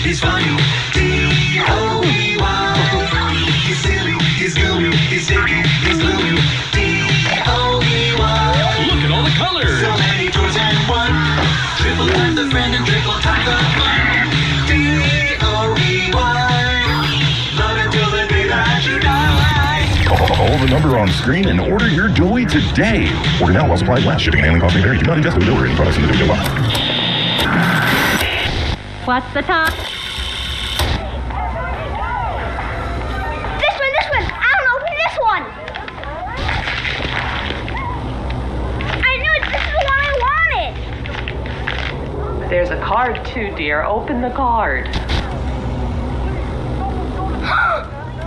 he's funny. D-O-E-Y. He's silly, he's gooey, he's sticky, he's gluey. D-O-E-Y. Look at all the colors. So many toys and one. Triple tap the friend and triple tap the fun. D-O-E-Y. Love it till the day that you die. Call the number on screen and order your Dewey today. Order now while supplies last. Shipping and handling costs may vary. Do not ingest or deliver any products in the Dewey box. What's the time? This one! I'll open this one! I knew it! This is the one I wanted! There's a card too, dear. Open the card.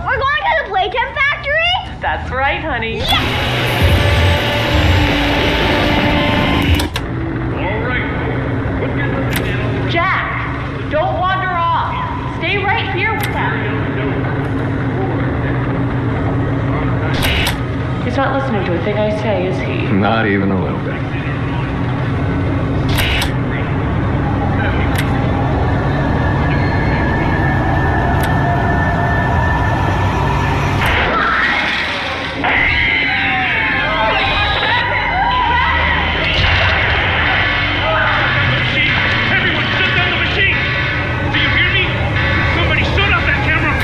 We're going to the Playtime factory? That's right, honey. Yes! All right. Jack, don't wander off. Stay right here with them. He's not listening to a thing I say, is he? Not even a little bit. Everyone, shut down the machine. Do you hear me? Somebody shut off that camera.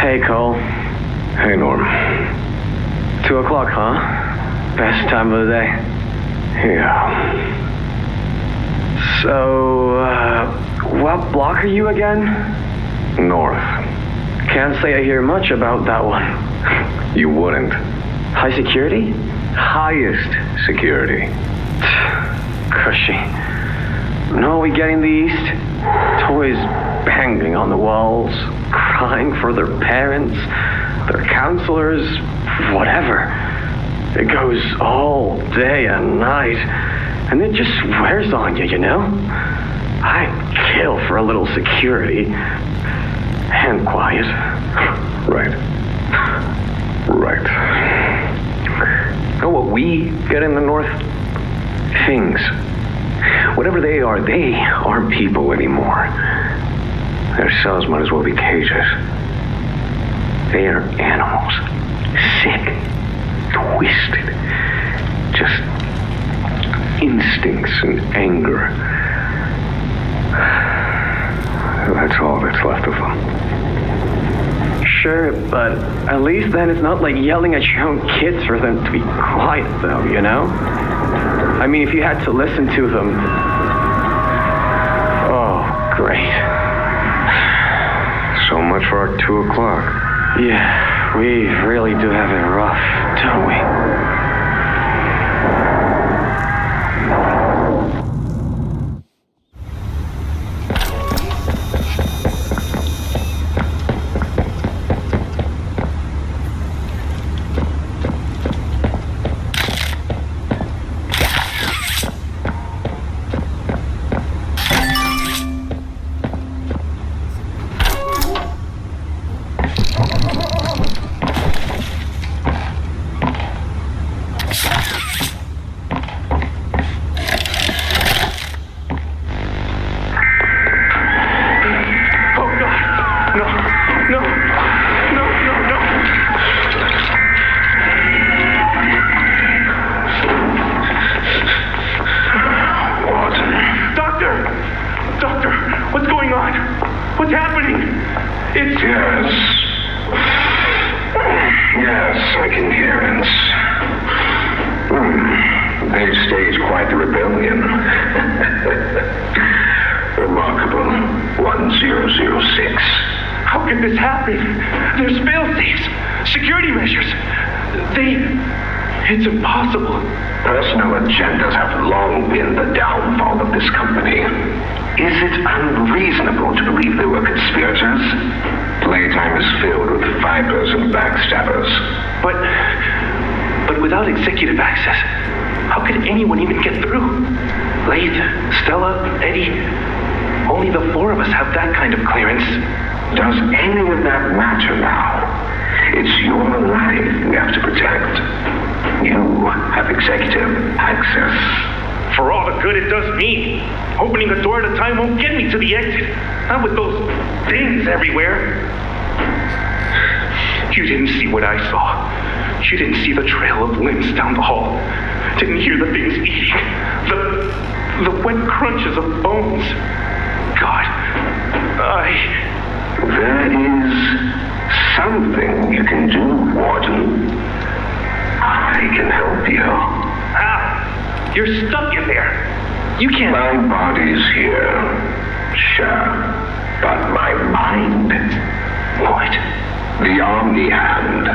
Hey, Cole. Hey, Norm. 2 o'clock, huh? Best time of the day. Yeah. So, what block are you again? North. Can't say I hear much about that one. You wouldn't. High security? Highest security. Cushy. No, we get in the east. Toys banging on the walls, crying for their parents, their counselors, whatever. It goes all day and night, and it just wears on you, you know? I'd kill for a little security and quiet. Right. Know what we get in the North? Things. Whatever they aren't people anymore. Their cells might as well be cages. They are animals. Sick. Twisted. Just instincts and anger. That's all that's left of them. Sure, but at least then it's not like yelling at your own kids for them to be quiet, though, you know? I mean, if you had to listen to them... Oh, great. So much for our 2 o'clock. Yeah, we really do have it rough, don't we? going on? What's happening? It's... Yes. Yes, I can hear it. They've staged quite the rebellion. Remarkable. 1006. How could this happen? There's fail-safes, security measures. It's impossible. Personal agendas have long been the downfall of this company. Is it unreasonable to believe they were conspirators? Playtime is filled with vipers and backstabbers. But without executive access, how could anyone even get through? Laith, Stella, Eddie, only the four of us have that kind of clearance. Does any of that matter now? It's your life we have to protect. You have executive access. For all the good it does me, opening a door at a time won't get me to the exit. Not with those things everywhere. You didn't see what I saw. You didn't see the trail of limbs down the hall. Didn't hear the things eating. The wet crunches of bones. God, There is something you can do, Warden. I can help you. How? You're stuck in there. You can't... My body's here. Sure. But my mind... What? The Omni Hand.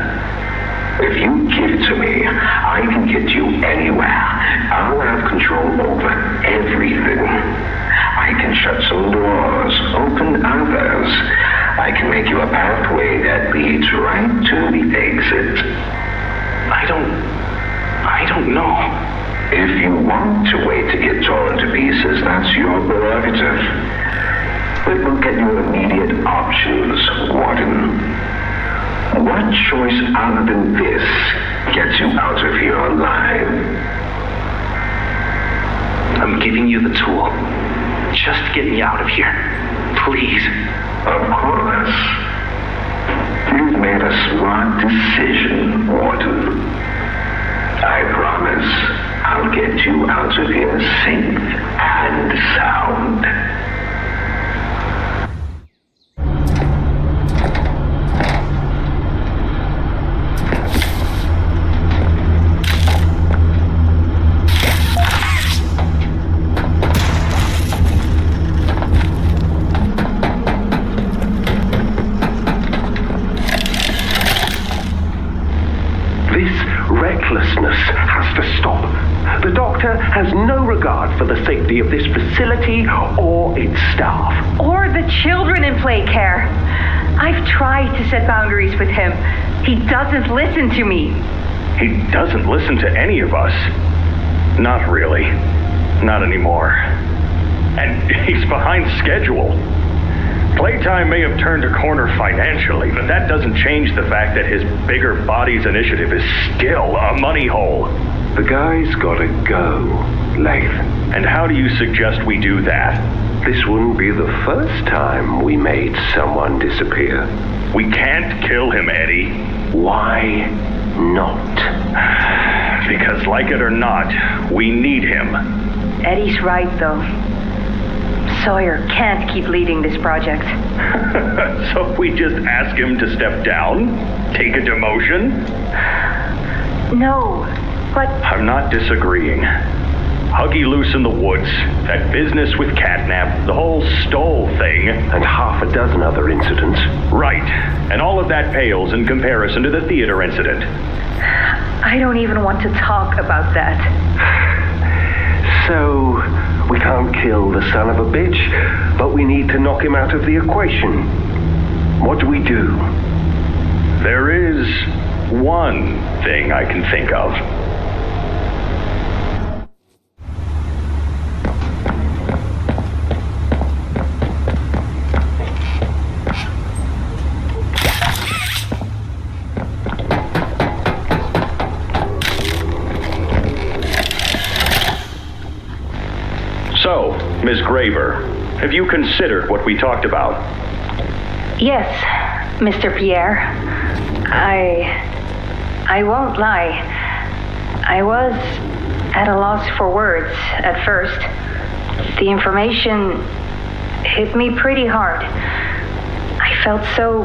If you give it to me, I can get you anywhere. I'll have control over everything. I can shut some doors, open others. I can make you a pathway that leads right to the exit. I don't know. If you want to wait to get torn to pieces, that's your prerogative. But we'll get you immediate options, Warden. What choice other than this gets you out of here alive? I'm giving you the tool. Just get me out of here. Please. Of course. You've made a smart decision, Warden. I promise I'll get you out of here safe and sound. Recklessness has to stop. The doctor has no regard for the safety of this facility or its staff. Or the children in play care. I've tried to set boundaries with him. He doesn't listen to me. He doesn't listen to any of us. Not really. Not anymore. And he's behind schedule. Playtime may have turned a corner financially, but that doesn't change the fact that his bigger bodies initiative is still a money hole. The guy's gotta go, Laith. And how do you suggest we do that? This wouldn't be the first time we made someone disappear. We can't kill him, Eddie. Why not? Because like it or not, we need him. Eddie's right, though. Sawyer can't keep leading this project. So we just ask him to step down? Take a demotion? No, but... I'm not disagreeing. Huggy loose in the woods, that business with Catnap, the whole Stoll thing. And half a dozen other incidents. Right, and all of that pales in comparison to the theater incident. I don't even want to talk about that. So, we can't kill the son of a bitch, but we need to knock him out of the equation. What do we do? There is one thing I can think of. So, Ms. Graver, have you considered what we talked about? Yes, Mr. Pierre. I won't lie. I was at a loss for words at first. The information, hit me pretty hard. I felt so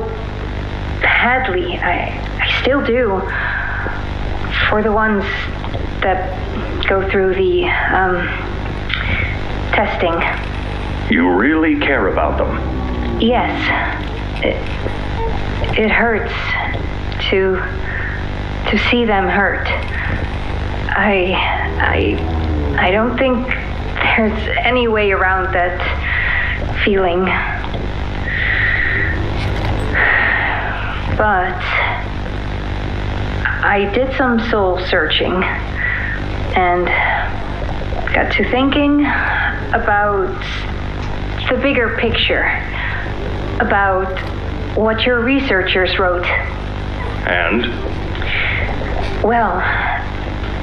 badly. I still do. For the ones that go through the, testing. You really care about them? Yes. It hurts to see them hurt. I don't think there's any way around that feeling. But I did some soul searching and got to thinking about the bigger picture, about what your researchers wrote. And? Well,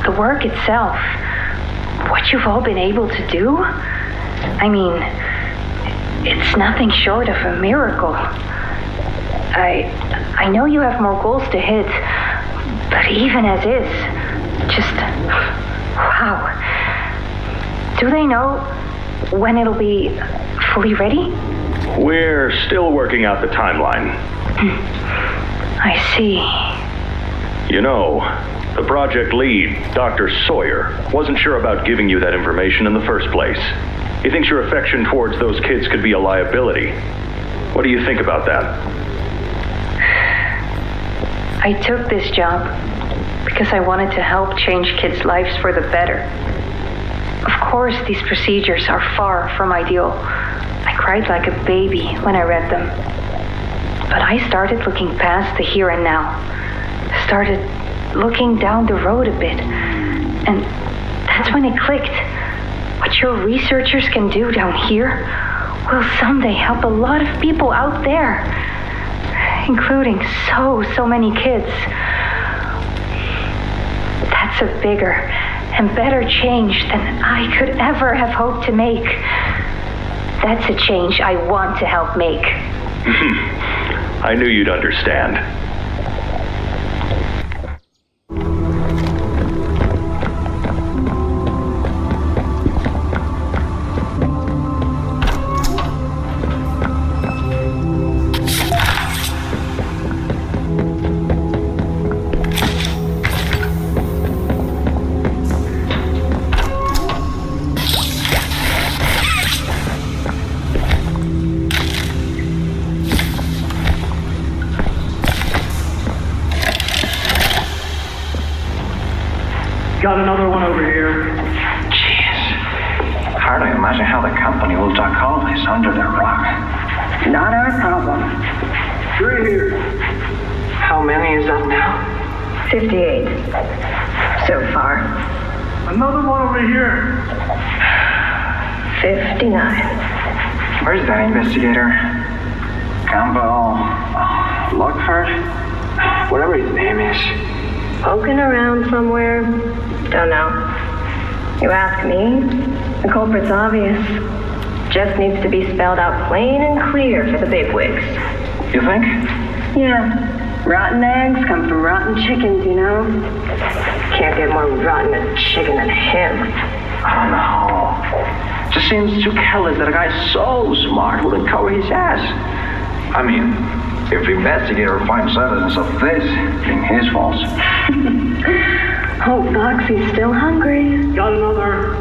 the work itself, what you've all been able to do, I mean, it's nothing short of a miracle. I know you have more goals to hit, but even as is, just, wow. Do they know when it'll be fully ready? We're still working out the timeline. I see. You know, the project lead, Dr. Sawyer, wasn't sure about giving you that information in the first place. He thinks your affection towards those kids could be a liability. What do you think about that? I took this job because I wanted to help change kids' lives for the better. Of course, these procedures are far from ideal. I cried like a baby when I read them. But I started looking past the here and now. Started looking down the road a bit. And that's when it clicked. What your researchers can do down here will someday help a lot of people out there, including so many kids. That's a bigger and better change than I could ever have hoped to make. That's a change I want to help make. I knew you'd understand. Got another one over here. Jeez. Hard to imagine how the company will duck all this under their rock. Not our problem. 3 here. How many is that now? 58. So far. Another one over here. 59. Where's that investigator? Campbell, Lockhart, whatever his name is. Poking around somewhere? Don't know. You ask me? The culprit's obvious. Just needs to be spelled out plain and clear for the bigwigs. You think? Yeah. Rotten eggs come from rotten chickens, you know? Can't get more rotten a chicken than him. I don't know. Just seems too careless that a guy so smart wouldn't cover his ass. I mean, if the investigator finds evidence of this, being his fault. Oh, Foxy's still hungry. Got another.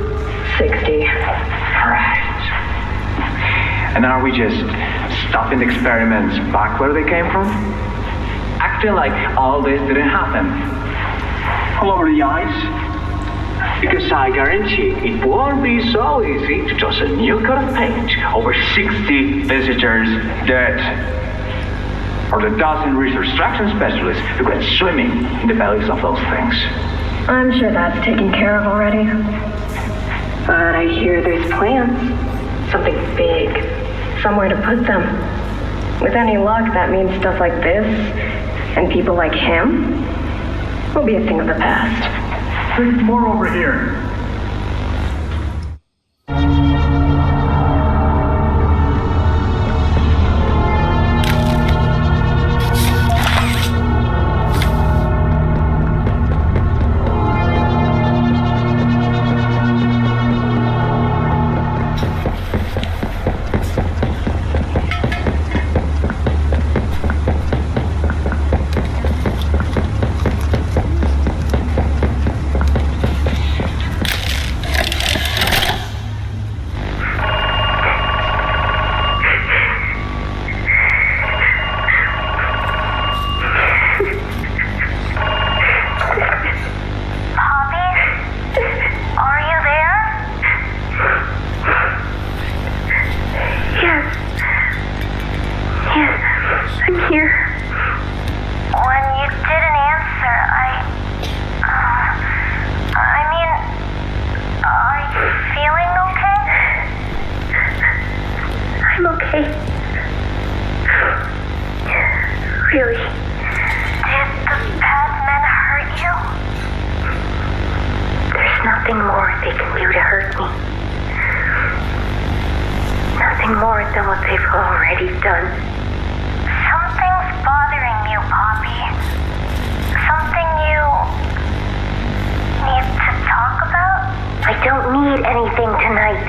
60. Right. And are we just stopping the experiments back where they came from? Acting like all this didn't happen. All over the ice. Because I guarantee it won't be so easy to toss a new coat of paint over 60 visitors dead. Or the dozen reconstruction specialists who went swimming in the bellies of those things. I'm sure that's taken care of already. But I hear there's plans. Something big. Somewhere to put them. With any luck, that means stuff like this, and people like him, will be a thing of the past. There's more over here. okay? Really? Did the bad men hurt you? There's nothing more they can do to hurt me. Nothing more than what they've already done. Something's bothering you, Poppy. Something you need to talk about? I don't need anything tonight.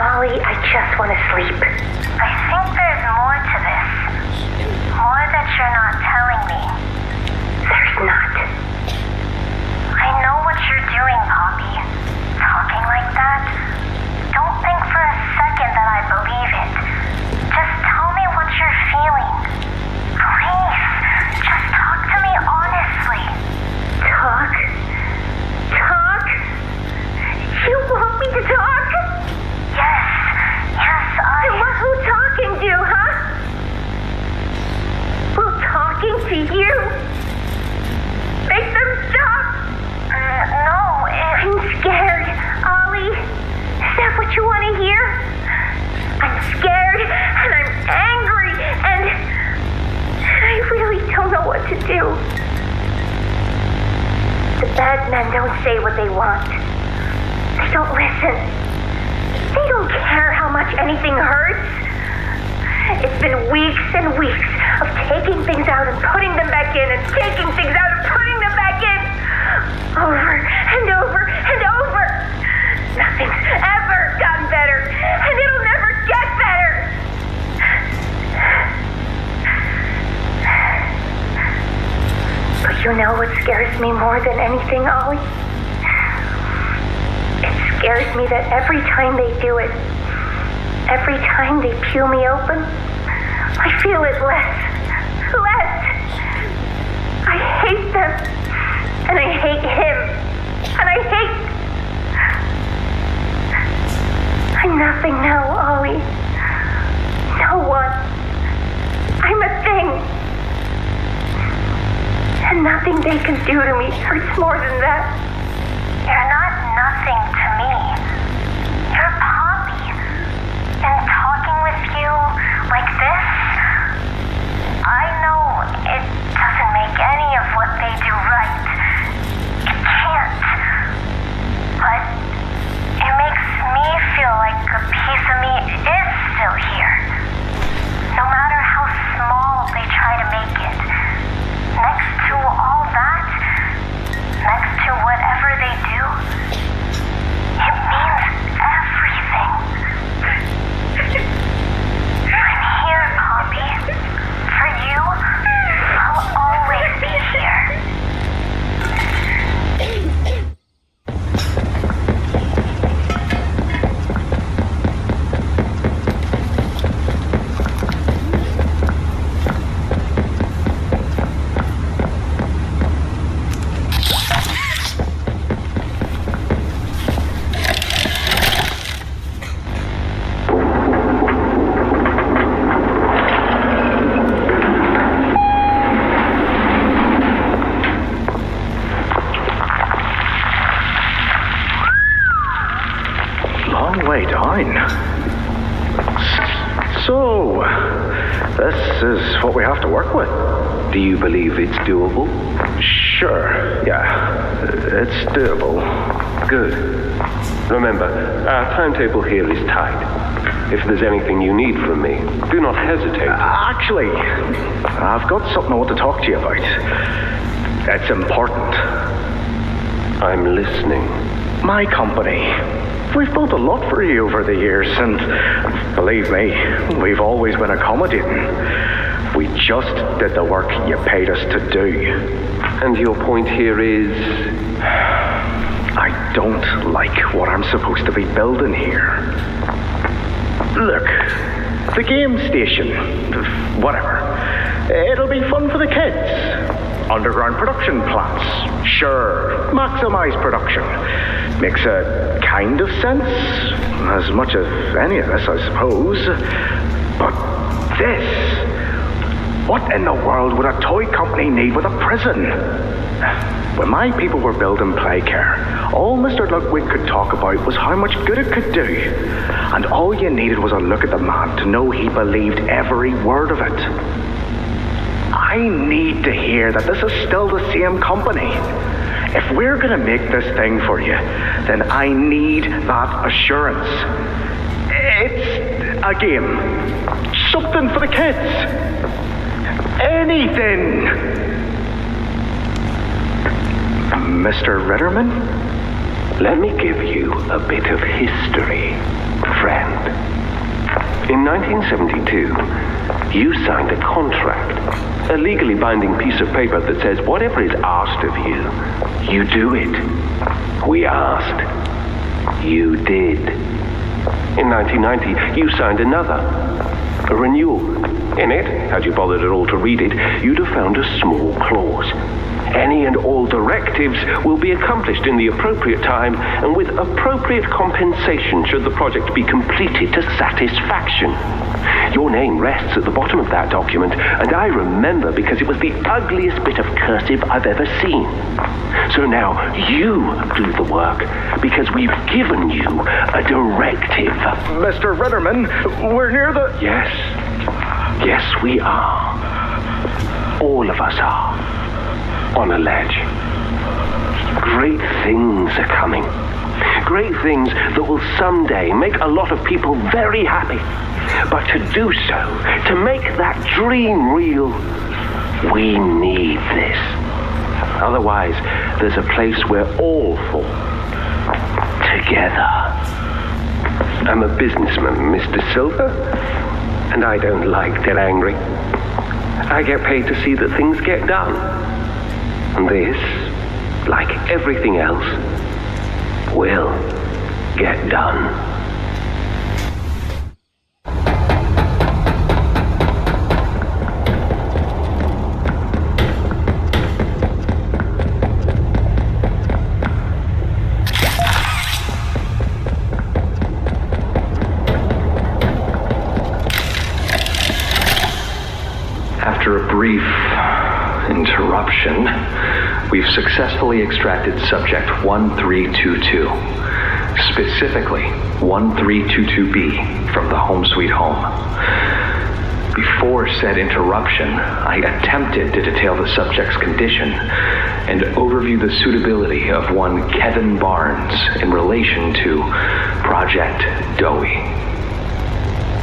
Ollie, I just want to sleep. I think there's more to this. More that you're not telling me. There's not. I know what you're doing, Poppy. Talking like that. Don't think for a second that I believe it. Just tell me what you're feeling. Please, just talk to me honestly. Talk? Talk? You want me to talk? Yes, I... And what will talking do, huh? Will talking to you make them stop? No, I'm scared, Ollie. Is that what you want to hear? I'm scared, and I'm angry, and I really don't know what to do. The bad men don't say what they want. They don't listen. They don't care how much anything hurts. It's been weeks and weeks of taking things out and putting them back in, and taking things out and putting them back in. Over and over and over. Nothing's ever gotten better, and it'll never get better. But you know what scares me more than anything, Ollie? It scares me that every time they do it, every time they peel me open, I feel it less. I hate them, and I hate him, and I hate... I'm nothing now, Ollie. No one. I'm a thing. And nothing they can do to me hurts more than that. You're not nothing to me. You're Poppy. And talking with you like this, I know it doesn't make any of what they do right. It can't. But it makes me feel like a piece of me is still here. No matter how small they try to make it. Next to all that, next to whatever they do, it means everything. I'm here, Poppy. For you, I'll always be here. Way down. So, this is what we have to work with. Do you believe it's doable? Sure, yeah. It's doable. Good. Remember, our timetable here is tight. If there's anything you need from me, do not hesitate. Actually, I've got something I want to talk to you about. It's important. I'm listening. My company. We've built a lot for you over the years, and believe me, we've always been accommodating. We just did the work you paid us to do. And your point here is? I don't like what I'm supposed to be building here. Look, the game station, whatever. It'll be fun for the kids. Underground production plants. Sure, maximize production. Makes a kind of sense. As much as any of this, I suppose. But this... What in the world would a toy company need with a prison? When my people were building Playcare, all Mr. Ludwig could talk about was how much good it could do. And all you needed was a look at the man to know he believed every word of it. I need to hear that this is still the same company. If we're going to make this thing for you, then I need that assurance. It's a game. Something for the kids. Anything. Mr. Ritterman? Let me give you a bit of history, friend. In 1972, you signed a contract, a legally binding piece of paper that says whatever is asked of you, you do it. We asked. You did. In 1990, you signed another, a renewal. In it, had you bothered at all to read it, you'd have found a small clause. Any and all directives will be accomplished in the appropriate time and with appropriate compensation should the project be completed to satisfaction. Your name rests at the bottom of that document, and I remember because it was the ugliest bit of cursive I've ever seen. So now you do the work because we've given you a directive. Mr. Ritterman, we're near the... Yes. Yes, we are. All of us are. On a ledge. Great things are coming. Great things that will someday make a lot of people very happy. But to do so, to make that dream real, we need this. Otherwise, there's a place we're all for. Together. I'm a businessman, Mr. Silver, and I don't like to get angry. I get paid to see that things get done. And this, like everything else, will get done. After a brief interruption, we've successfully extracted subject 1322, specifically 1322B from the Home Sweet Home. Before said interruption, I attempted to detail the subject's condition and overview the suitability of one Kevin Barnes in relation to Project Dowie.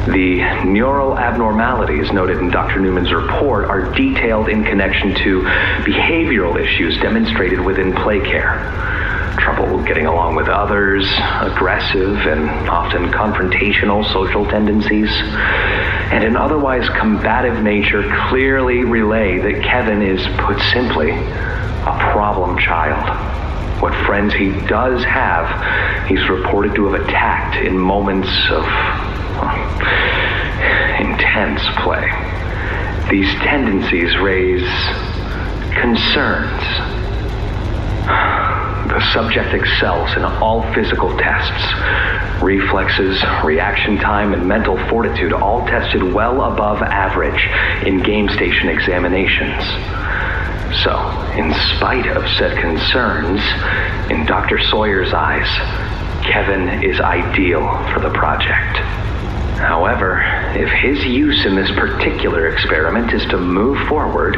The neural abnormalities noted in Dr. Newman's report are detailed in connection to behavioral issues demonstrated within Playcare. Trouble getting along with others, aggressive and often confrontational social tendencies, and an otherwise combative nature clearly relay that Kevin is, put simply, a problem child. What friends he does have, he's reported to have attacked in moments of intense play. These tendencies raise concerns. The subject excels in all physical tests. Reflexes, reaction time, and mental fortitude all tested well above average in game station examinations. So, in spite of said concerns, in Dr. Sawyer's eyes, Kevin is ideal for the project. However, if his use in this particular experiment is to move forward,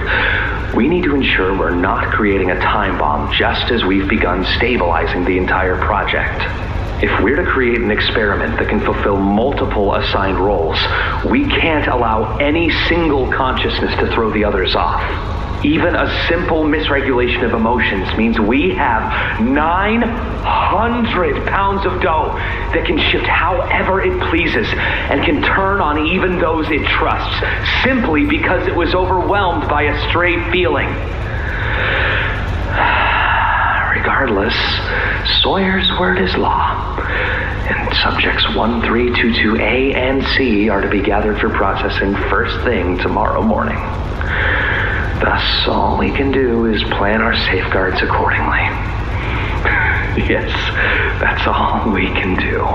we need to ensure we're not creating a time bomb just as we've begun stabilizing the entire project. If we're to create an experiment that can fulfill multiple assigned roles, we can't allow any single consciousness to throw the others off. Even a simple misregulation of emotions means we have 900 pounds of dough that can shift however it pleases and can turn on even those it trusts, simply because it was overwhelmed by a stray feeling. Regardless, Sawyer's word is law, and subjects 1322A and C are to be gathered for processing first thing tomorrow morning. Thus, all we can do is plan our safeguards accordingly. Yes, that's all we can do.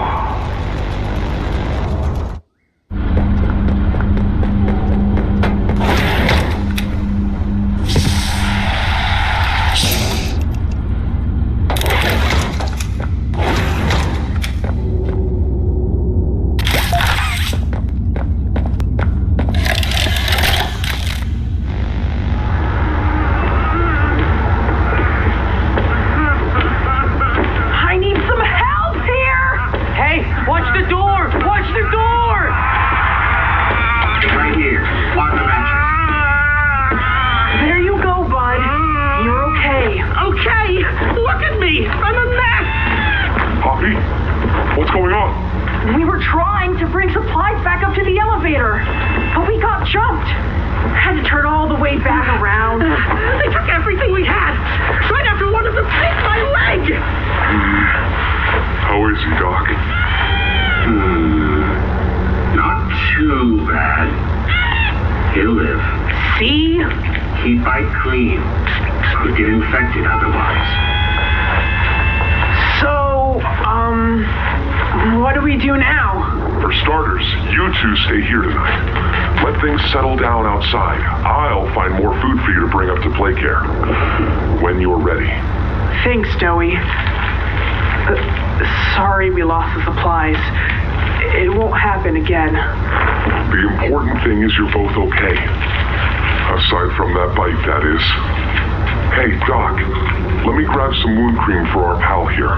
What's going on? We were trying to bring supplies back up to the elevator, but we got jumped. Had to turn all the way back around. They took everything we had, right after one of them bit my leg. How is he, Doc? Not too bad. He'll live. See? Keep Ike clean. Could get infected otherwise. So, what do we do now? For starters, you two stay here tonight. Let things settle down outside. I'll find more food for you to bring up to Playcare when you're ready. Thanks, Joey. Sorry we lost the supplies. It won't happen again. The important thing is you're both okay. Aside from that bite, that is. Hey, Doc, let me grab some wound cream for our pal here.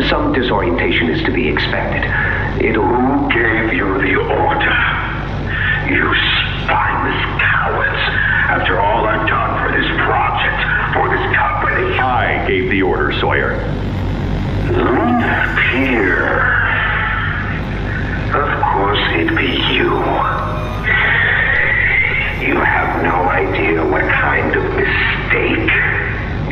Some disorientation is to be expected. Who gave you the order? You spineless cowards. After all I've done for this project, for this company. I gave the order, Sawyer. Pierre. Of course it'd be you. You have no idea what kind of mistake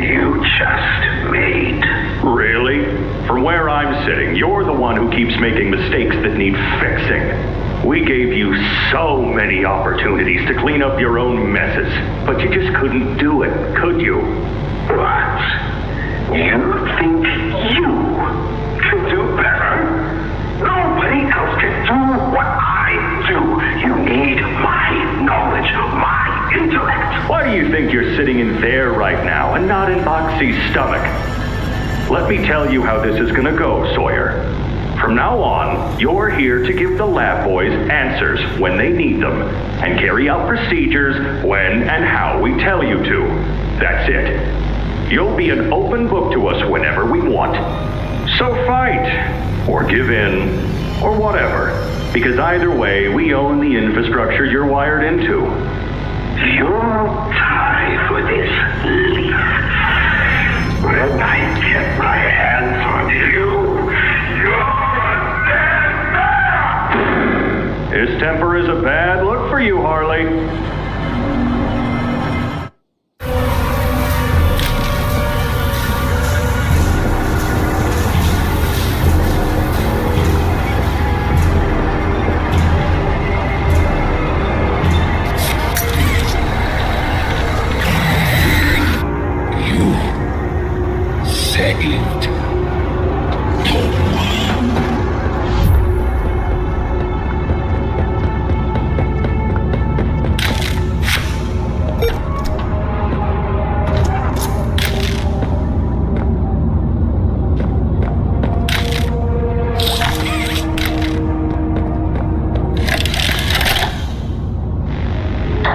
you just made. Really? From where I'm sitting, you're the one who keeps making mistakes that need fixing. We gave you so many opportunities to clean up your own messes, but you just couldn't do it, could you? What? You think you can do better? Nobody else can do what I do. You need my knowledge, my intellect. Why do you think you're sitting in there right now and not in Moxie's stomach? Let me tell you how this is gonna go, Sawyer. From now on, you're here to give the lab boys answers when they need them, and carry out procedures when and how we tell you to. That's it. You'll be an open book to us whenever we want. So fight, or give in, or whatever, because either way, we own the infrastructure you're wired into. You'll die for this leaf. When I get my hands on you, you're dead. His temper is a bad look for you, Harley.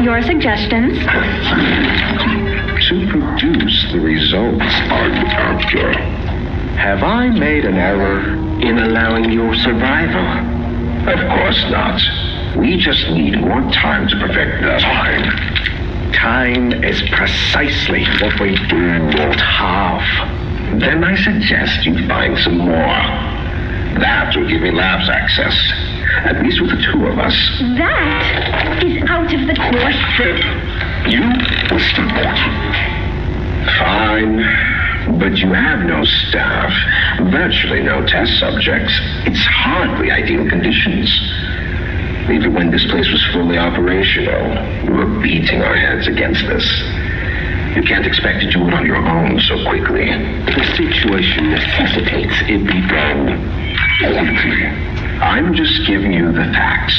Your suggestions? To produce the results I'm after. Have I made an error in allowing your survival? Of course not. We just need more time to perfect the time. Time is precisely what we do not have. Then I suggest you find some more. That will give me labs access. At least with the two of us. That is out of the question. You will support. Fine. But you have no staff, virtually no test subjects. It's hardly ideal conditions. Even when this place was fully operational, we were beating our heads against this. You can't expect to do it on your own so quickly. The situation necessitates it be done quickly. I'm just giving you the facts.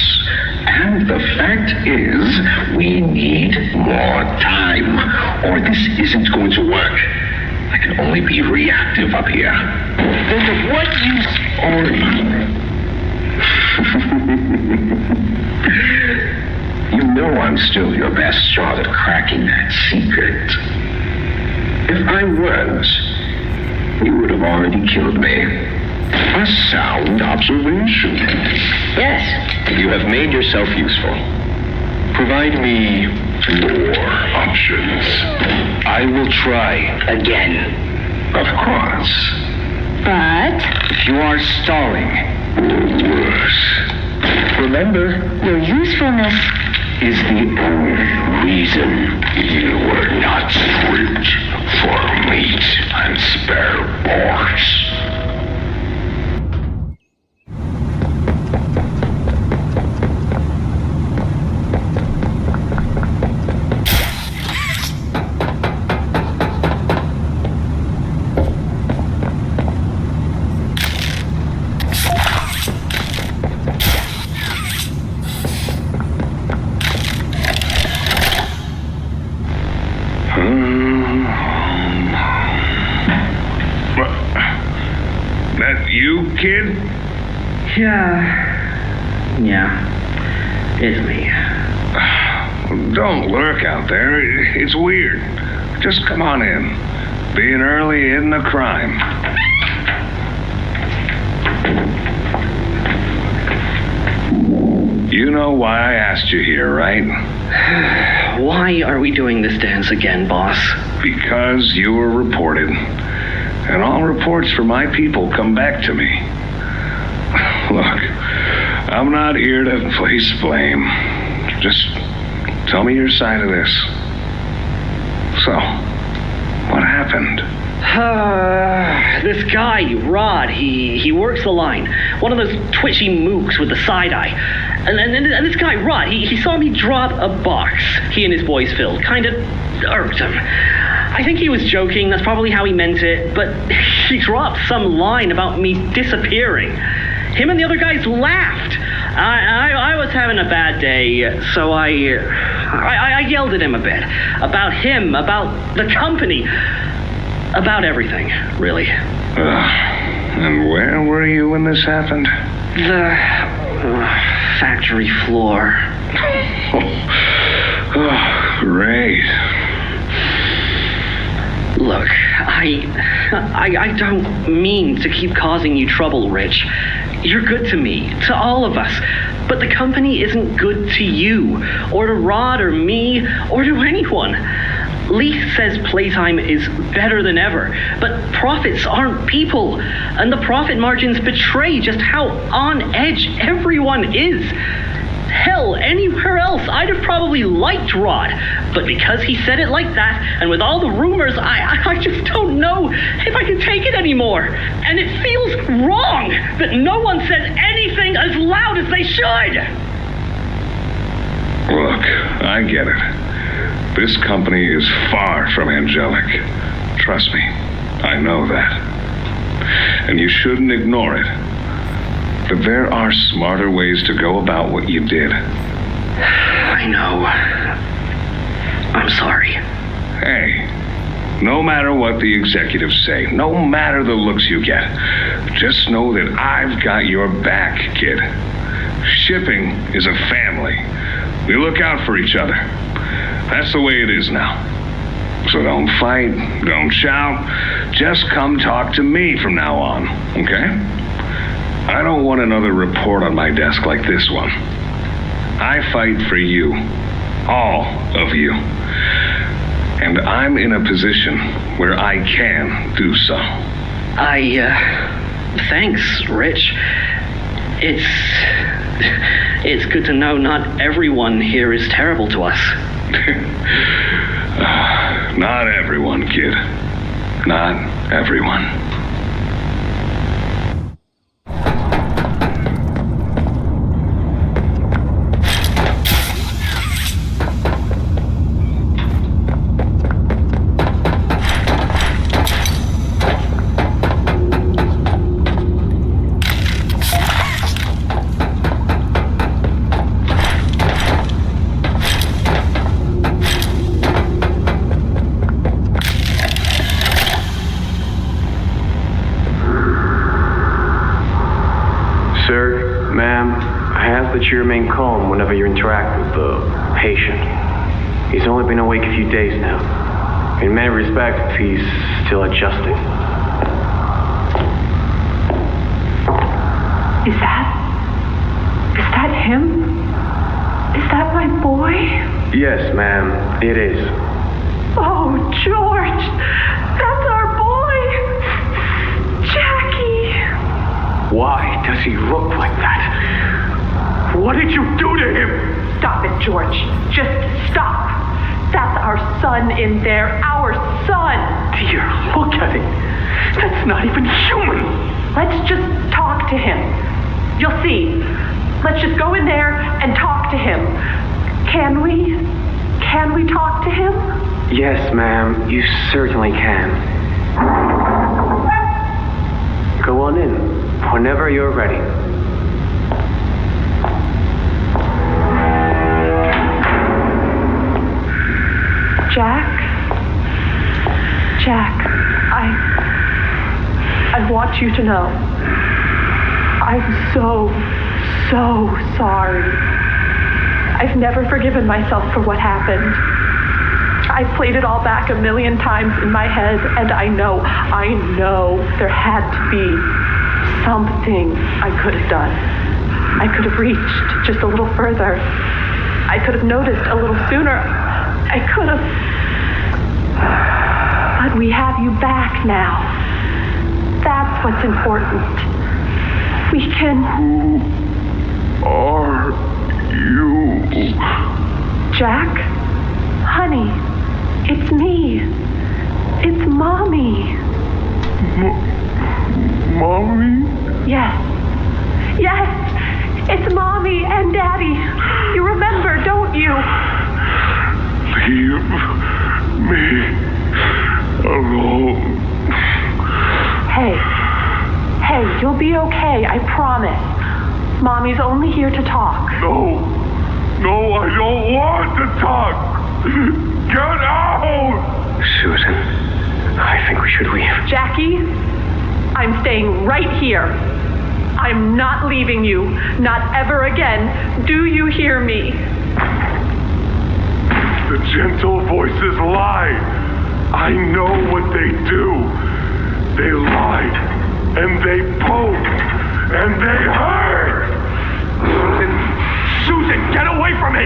And the fact is, we need more time, or this isn't going to work. I can only be reactive up here. Then of what use are you? You know I'm still your best shot at cracking that secret. If I weren't, you would have already killed me. A sound observation. Yes, you have made yourself useful. Provide me More options. I will try again. Of course. But If you are stalling, Worse. remember, your usefulness Is the only reason You were not stripped for meat and spare parts. That you, kid? Yeah, it's me. Don't lurk out there. It's weird. Just come on in. Being early isn't a crime. You know why I asked you here, right? Why are we doing this dance again, boss? Because you were reported. And all reports from my people come back to me. Look, I'm not here to place blame. Just tell me your side of this. So, what happened? This guy, Rod, he works the line. One of those twitchy mooks with the side eye. And this guy, Rod, he saw me drop a box he and his boys filled. Kind of irked him. I think he was joking, that's probably how he meant it, but he dropped some line about me disappearing. Him and the other guys laughed. I was having a bad day, so I yelled at him a bit. About him, about the company, about everything, really. And where were you when this happened? The factory floor. Oh, great. Look, I don't mean to keep causing you trouble, Rich. You're good to me, to all of us. But the company isn't good to you, or to Rod, or me, or to anyone. Lee says Playtime is better than ever, but profits aren't people, and the profit margins betray just how on edge everyone is. Hell, anywhere else, I'd have probably liked Rod. But because he said it like that, and with all the rumors, I just don't know if I can take it anymore. And it feels wrong that no one says anything as loud as they should. Look, I get it. This company is far from angelic. Trust me, I know that. And you shouldn't ignore it. But there are smarter ways to go about what you did. I know. I'm sorry. Hey, no matter what the executives say, no matter the looks you get, just know that I've got your back, kid. Shipping is a family. We look out for each other. That's the way it is now. So don't fight, don't shout. Just come talk to me from now on, okay? I don't want another report on my desk like this one. I fight for you. All of you. And I'm in a position where I can do so. Thanks, Rich. It's good to know not everyone here is terrible to us. Not everyone, kid. Not everyone. Sir, ma'am, I ask that you remain calm whenever you interact with the patient. He's only been awake a few days now. In many respects, he's still adjusting. Is that him? Is that my boy? Yes, ma'am, it is. Oh, George, that's our boy. Jackie. Why does he look like that? What did you do to him? Stop it, George. Just stop. That's our son in there. Our son. Dear, look at him. That's not even human. Let's just talk to him. You'll see. Let's just go in there and talk to him. Can we? Can we talk to him? Yes, ma'am, you certainly can. Go on in, whenever you're ready. Jack, I want you to know, I'm so sorry. I've never forgiven myself for what happened. I played it all back a million times in my head, and I know there had to be something I could have done. I could have reached just a little further. I could have noticed a little sooner. I could have. But we have you back now. That's what's important. We can. Who are you? Jack? Honey, it's me. It's Mommy. Mommy? Yes. Yes, it's Mommy and Daddy. You remember, don't you? Leave me alone. Hey, you'll be okay, I promise. Mommy's only here to talk. No, I don't want to talk. Get out! Susan, I think we should leave. Jackie, I'm staying right here. I'm not leaving you, not ever again. Do you hear me? The gentle voices lie. I know what they do. They lied, and they poke, and they hurt. Susan, get away from me!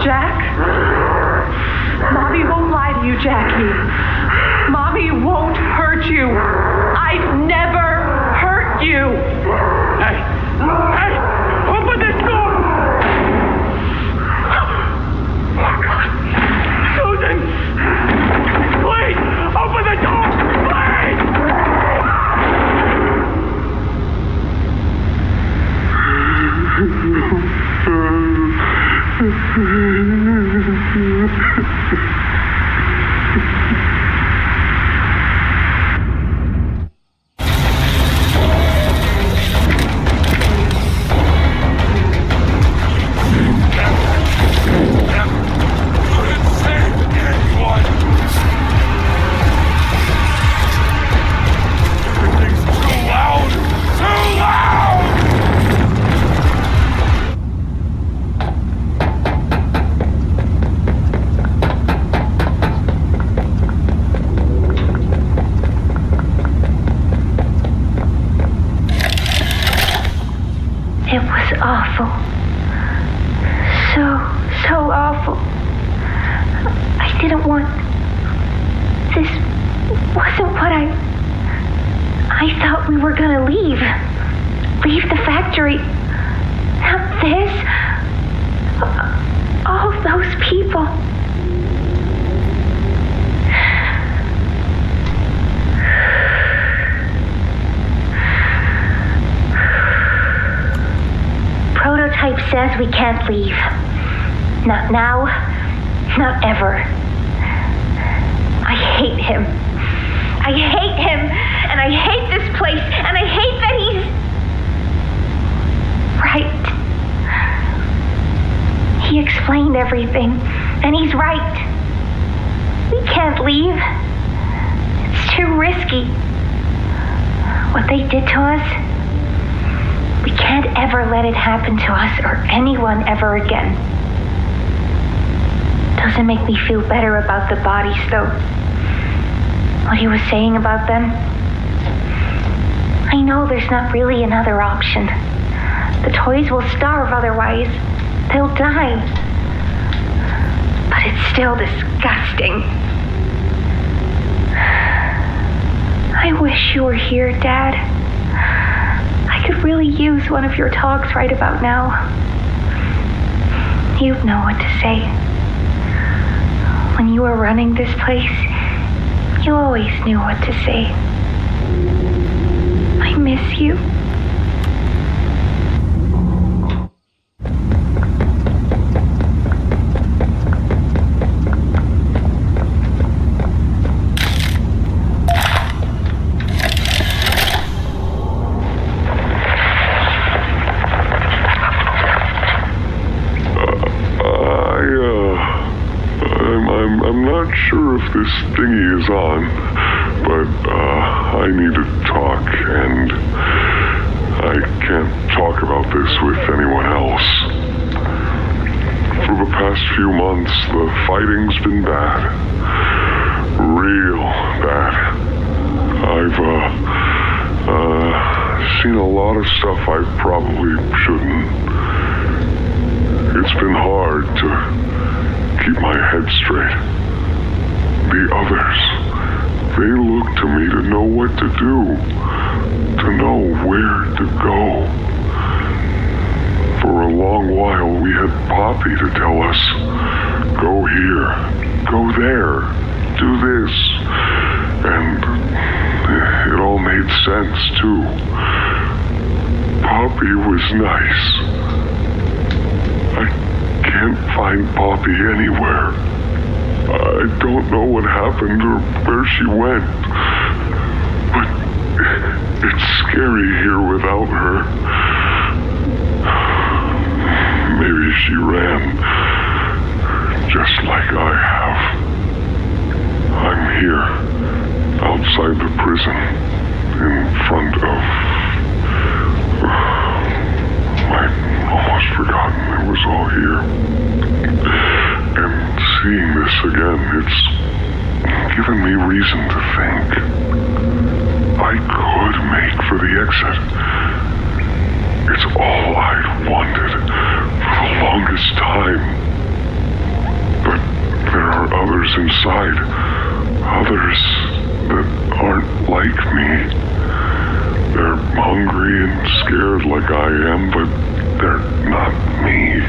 Jack? Mommy won't lie to you, Jackie. Mommy won't hurt you. I'd never hurt you. Hey! Open this door! Oh, God. Susan! Please! Open the door! Please! It was awful. So awful. I didn't want wasn't what I thought we were gonna leave. Leave the factory. Not this. All those people. Prototype says we can't leave. Not now, not ever. I hate him. I hate him, and I hate this place, and I hate that he's right. He explained everything, and he's right. We can't leave. It's too risky. What they did to us, we can't ever let it happen to us or anyone ever again. Doesn't make me feel better about the bodies, though. What he was saying about them. I know there's not really another option. The toys will starve otherwise. They'll die. But it's still disgusting. I wish you were here, Dad. I could really use one of your talks right about now. You'd know what to say. When you were running this place, you always knew what to say. I miss you. I'm not sure if this thingy is on, but I need to talk, and I can't talk about this with anyone else. For the past few months, the fighting's been bad. Real bad. I've seen a lot of stuff I probably shouldn't. It's been hard to keep my head straight. The others, they look to me to know what to do, to know where to go. For a long while, we had Poppy to tell us, go here, go there, do this. And it all made sense, too. Poppy was nice. I can't find Poppy anywhere. I don't know what happened or where she went. But it's scary here without her. Maybe she ran, just like I have. I'm here, outside the prison, in front of... I'd almost forgotten it was all here. And seeing this again, it's given me reason to think. I could make for the exit. It's all I'd wanted for the longest time. But there are others inside. Others that aren't like me. They're hungry and scared like I am, but they're not me.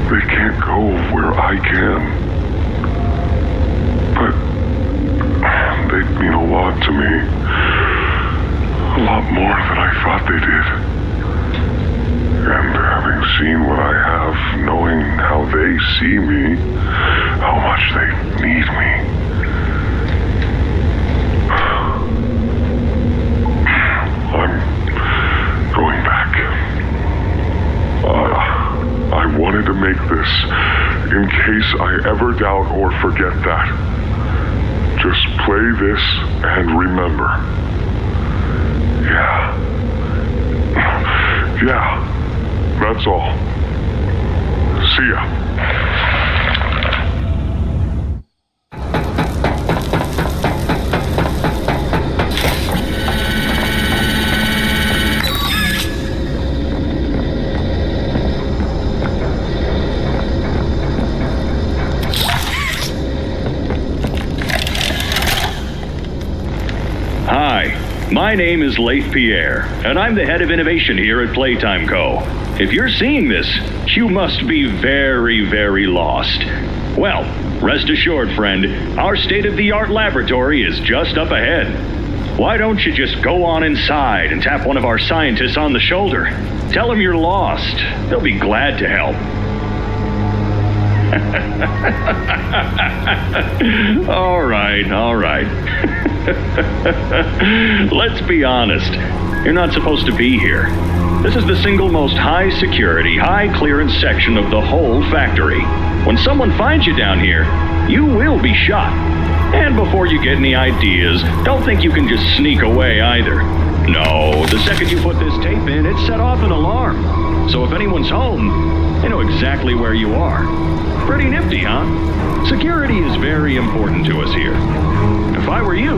They can't go where I can. But they mean a lot to me. A lot more than I thought they did. And having seen what I have, knowing how they see me, how much they need me. I'm going back. I wanted to make this in case I ever doubt or forget that. Just play this and remember. Yeah. Yeah. That's all. See ya. My name is Leif Pierre, and I'm the head of innovation here at Playtime Co. If you're seeing this, you must be very, very lost. Well, rest assured, friend, our state-of-the-art laboratory is just up ahead. Why don't you just go on inside and tap one of our scientists on the shoulder? Tell them you're lost. They'll be glad to help. All right. Let's be honest. You're not supposed to be here. This is the single most high security, high clearance section of the whole factory. When someone finds you down here, you will be shot. And before you get any ideas, don't think you can just sneak away either. No, the second you put this tape in, it set off an alarm. So if anyone's home, they know exactly where you are. Pretty nifty, huh? Security is very important to us here. If I were you,